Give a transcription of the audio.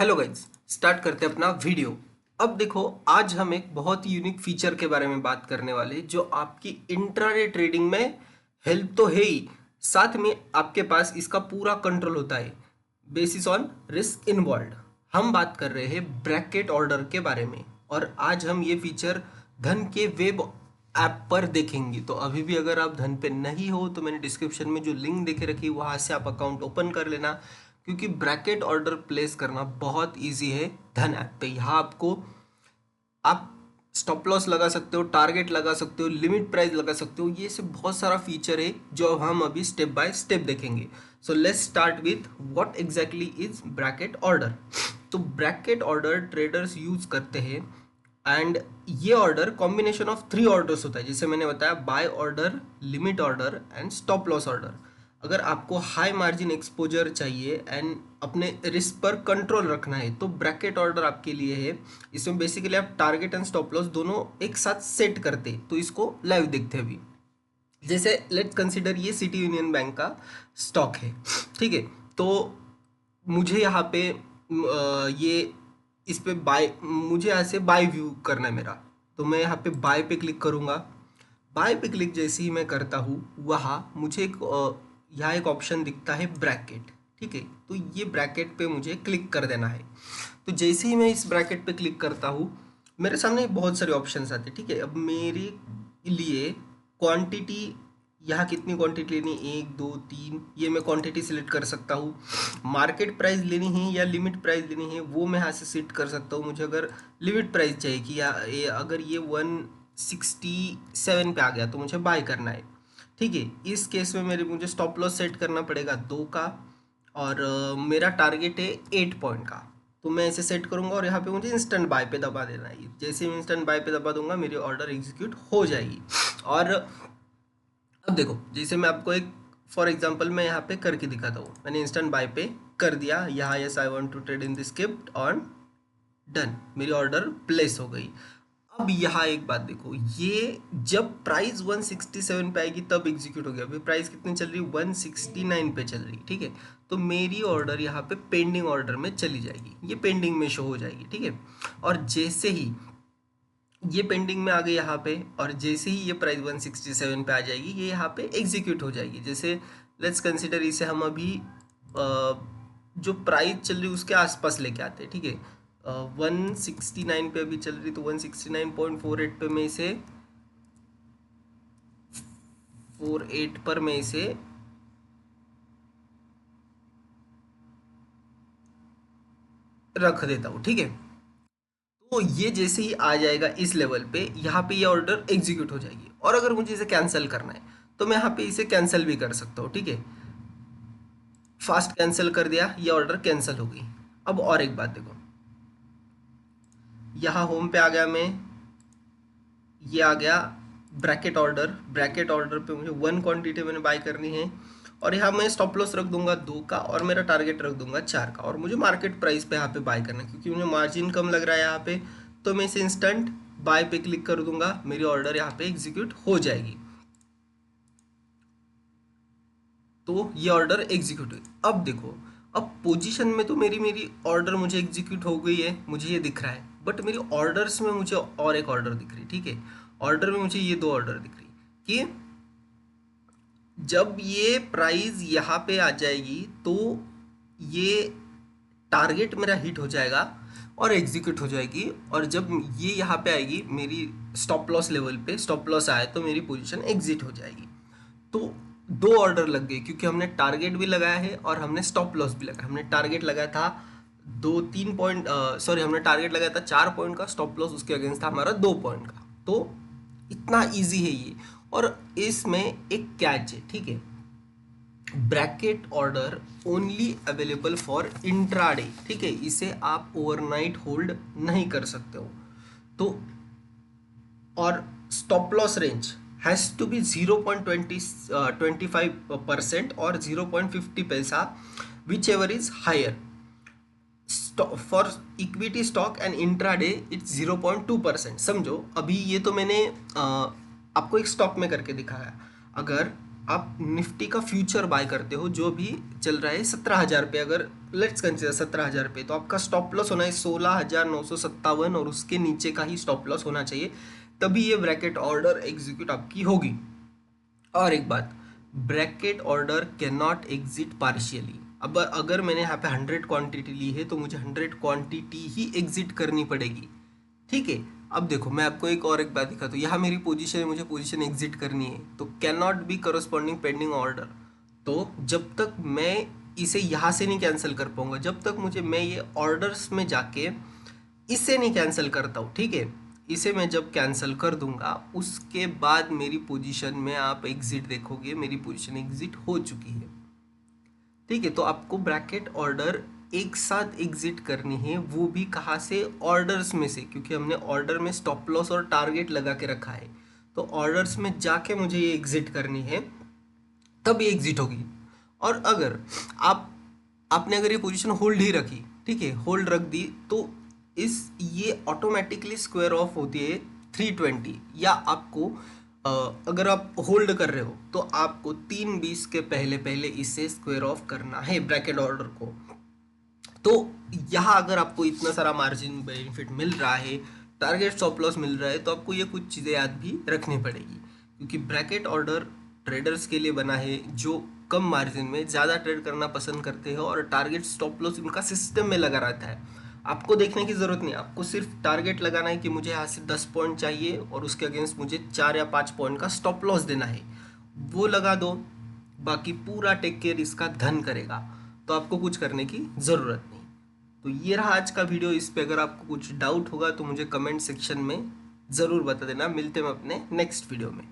Hello guys, start करते हैं अपना वीडियो। अब देखो, आज हम एक बहुत ही यूनिक फीचर के बारे में बात करने वाले हैं जो आपकी इंट्राडे ट्रेडिंग में हेल्प तो है ही, साथ में आपके पास इसका पूरा कंट्रोल होता है बेसिस ऑन रिस्क इन्वॉल्व। हम बात कर रहे हैं ब्रैकेट ऑर्डर के बारे में और आज हम ये फीचर धन के वेब ऐप पर देखेंगे। तो अभी भी अगर आप धन पे नहीं हो तो मैंने डिस्क्रिप्शन में जो लिंक देके रखी है वहाँ से आप अकाउंट ओपन कर लेना, क्योंकि ब्रैकेट ऑर्डर प्लेस करना बहुत इजी है धन ऐप पे। यहाँ आपको आप स्टॉप लॉस लगा सकते हो, टारगेट लगा सकते हो, लिमिट प्राइस लगा सकते हो। ये सब बहुत सारा फीचर है जो हम अभी स्टेप बाय स्टेप देखेंगे। So let's start with what exactly is bracket order. तो ब्रैकेट ऑर्डर ट्रेडर्स यूज करते हैं एंड ये ऑर्डर कॉम्बिनेशन ऑफ 3 ऑर्डर्स होता है, जैसे मैंने बताया buy order, limit order and stop loss order. अगर आपको हाई मार्जिन एक्सपोजर चाहिए एंड अपने रिस्क पर कंट्रोल रखना है तो ब्रैकेट ऑर्डर आपके लिए है। इसमें बेसिकली आप टारगेट एंड स्टॉप लॉस दोनों एक साथ सेट करते, तो इसको लाइव देखते हैं अभी। जैसे लेट्स कंसिडर ये सिटी यूनियन बैंक का स्टॉक है, ठीक है। तो मुझे यहाँ पे ये इस पे बाय, मुझे यहाँ से बाय व्यू करना है मेरा, तो मैं यहाँ पे बाय पे क्लिक करूँगा। बाय पे क्लिक जैसे ही मैं करता हूँ वहाँ मुझे यहाँ एक ऑप्शन दिखता है ब्रैकेट, ठीक है। तो ये ब्रैकेट पे मुझे क्लिक कर देना है। तो जैसे ही मैं इस ब्रैकेट पे क्लिक करता हूँ मेरे सामने बहुत सारे ऑप्शंस आते हैं, ठीक है। अब मेरे लिए क्वांटिटी, यहाँ कितनी क्वांटिटी लेनी, 1 2 3, ये मैं क्वांटिटी सिलेक्ट कर सकता हूँ। मार्केट प्राइस लेनी है या लिमिट प्राइस लेनी है वो मैं यहाँ से सेट कर सकता हूँ। मुझे अगर लिमिट प्राइस चाहिए कि अगर ये 167 पे आ गया तो मुझे बाय करना है, ठीक है। इस केस में मुझे स्टॉप लॉस सेट करना पड़ेगा 2 का और मेरा टारगेट है 8 पॉइंट का। तो मैं इसे सेट करूंगा और यहाँ पे मुझे इंस्टेंट बाय पे दबा देना है। जैसे ही इंस्टेंट बाय पे दबा दूंगा मेरी ऑर्डर एग्जीक्यूट हो जाएगी। और अब देखो, जैसे मैं आपको एक फॉर एग्जांपल मैं यहाँ पे करके दिखाता हूँ। मैंने इंस्टेंट बाय पे कर दिया यहाँ, yes I want to trade in this script on done, मेरी ऑर्डर प्लेस हो गई। अब यहाँ एक बात देखो, ये जब प्राइस 167 पे आएगी तब एग्जीक्यूट हो गया। अभी प्राइस कितनी चल रही, 169 पे चल रही, ठीक है। तो मेरी ऑर्डर यहाँ पे पेंडिंग ऑर्डर में चली जाएगी, ये पेंडिंग में शो हो जाएगी, ठीक है। और जैसे ही ये पेंडिंग में आ गई यहाँ पे और जैसे ही ये प्राइस 167 पे आ जाएगी ये यहाँ पे एग्जीक्यूट हो जाएगी। जैसे लेट्स कंसिडर इसे हम अभी जो प्राइस चल रही है उसके आसपास लेके आते हैं, ठीक है। 169 पे अभी चल रही, तो 169.48 पे मैं इसे 48 पर मैं इसे रख देता हूँ, ठीक है। तो ये जैसे ही आ जाएगा इस लेवल पे, यहाँ पे ये ऑर्डर एग्जीक्यूट हो जाएगी। और अगर मुझे इसे कैंसिल करना है तो मैं यहाँ पे इसे कैंसिल भी कर सकता हूँ, ठीक है। फास्ट कैंसिल कर दिया, ये ऑर्डर कैंसिल हो गई। अब और एक बात देखो, यहाँ होम पे आ गया मैं, ये आ गया ब्रैकेट ऑर्डर। ब्रैकेट ऑर्डर पे मुझे 1 क्वांटिटी मैंने बाय करनी है और यहाँ मैं स्टॉप लॉस रख दूंगा 2 का और मेरा टारगेट रख दूंगा 4 का। और मुझे मार्केट प्राइस पे यहाँ पे बाय करना है क्योंकि मुझे मार्जिन कम लग रहा है यहाँ पे, तो मैं इसे इंस्टेंट बाय पे क्लिक कर दूंगा, मेरी ऑर्डर यहाँ पे एग्जीक्यूट हो जाएगी। तो ये ऑर्डर एग्जीक्यूट हुई। अब देखो, अब पोजीशन में तो मेरी ऑर्डर मुझे एग्जीक्यूट हो गई है, मुझे ये दिख रहा है। बट मेरी ऑर्डर्स में मुझे और एक ऑर्डर दिख रही, ठीक है। ऑर्डर में मुझे ये 2 ऑर्डर दिख रही कि जब ये प्राइस यहाँ पे आ जाएगी तो ये टारगेट मेरा हिट हो जाएगा और एग्जीक्यूट हो जाएगी। और जब ये यहाँ पे आएगी मेरी स्टॉप लॉस लेवल पे, स्टॉप लॉस आए तो मेरी पोजीशन एग्जिट हो जाएगी। तो 2 ऑर्डर लग गए क्योंकि हमने टारगेट भी लगाया है और हमने स्टॉप लॉस भी लगाया। हमने टारगेट लगाया था 2 3 पॉइंट, सॉरी, हमने टारगेट लगाया था 4 पॉइंट का, स्टॉप लॉस उसके अगेंस्ट था हमारा 2 पॉइंट का। तो इतना इजी है ये। और इसमें एक कैच है, ठीक है। Bracket order only available for intraday, ठीक है। इसे आप ओवरनाइट होल्ड नहीं कर सकते हो। तो और stop loss range has to be 0.25% और 0.50 पैसा, whichever is higher. For equity stock and intraday it's 0.2%। समझो, अभी ये तो मैंने आपको एक स्टॉक में करके दिखाया। अगर आप निफ्टी का फ्यूचर बाय करते हो जो भी चल रहा है 17,000 पे, अगर लेट्स कंसिडर 17,000 पे, तो आपका स्टॉप लॉस होना है 16,957 और उसके नीचे का ही स्टॉप लॉस होना चाहिए, तभी ये ब्रैकेट ऑर्डर एग्जीक्यूट आपकी होगी। और एक बात, bracket order can not exit partially. अब अगर मैंने यहाँ पे 100 क्वांटिटी ली है तो मुझे 100 क्वांटिटी ही एग्जिट करनी पड़ेगी, ठीक है। अब देखो मैं आपको एक बात दिखाता हूँ, यहाँ मेरी पोजीशन है, मुझे पोजीशन एग्जिट करनी है, तो can not be corresponding pending order. तो जब तक मैं इसे यहाँ से नहीं कैंसिल कर पाऊंगा, जब तक मैं ये ऑर्डर्स में जाके इसे नहीं कैंसिल करता हूँ, ठीक है। इसे मैं जब कैंसिल कर दूंगा उसके बाद मेरी पोजीशन में आप एग्जिट देखोगे, मेरी पोजीशन एग्जिट हो चुकी है, ठीक है। तो आपको ब्रैकेट ऑर्डर एक साथ एग्जिट करनी है, वो भी कहाँ से, ऑर्डर्स में से, क्योंकि हमने ऑर्डर में स्टॉप लॉस और टारगेट लगा के रखा है। तो ऑर्डर्स में जाके मुझे ये एग्जिट करनी है, तब ये एग्जिट होगी। और अगर आपने अगर ये पोजीशन होल्ड ही रखी, ठीक है, होल्ड रख दी, तो ये ऑटोमेटिकली स्क्वायर ऑफ होती है 320, या आपको अगर आप होल्ड कर रहे हो तो आपको 3:20 के पहले पहले इसे स्क्वायर ऑफ करना है ब्रैकेट ऑर्डर को। तो यहाँ अगर आपको इतना सारा मार्जिन बेनिफिट मिल रहा है, टारगेट स्टॉप लॉस मिल रहा है, तो आपको ये कुछ चीज़ें याद भी रखनी पड़ेगी, क्योंकि ब्रैकेट ऑर्डर ट्रेडर्स के लिए बना है जो कम मार्जिन में ज़्यादा ट्रेड करना पसंद करते हैं, और टारगेट स्टॉप लॉस उनका सिस्टम में लगा रहता है। आपको देखने की ज़रूरत नहीं, आपको सिर्फ टारगेट लगाना है कि मुझे यहाँ से 10 पॉइंट चाहिए और उसके अगेंस्ट मुझे 4 या 5 पॉइंट का स्टॉप लॉस देना है, वो लगा दो, बाकी पूरा टेक केयर इसका धन करेगा, तो आपको कुछ करने की ज़रूरत नहीं। तो ये रहा आज का वीडियो। इस पे अगर आपको कुछ डाउट होगा तो मुझे कमेंट सेक्शन में ज़रूर बता देना। मिलते हैं अपने नेक्स्ट वीडियो में।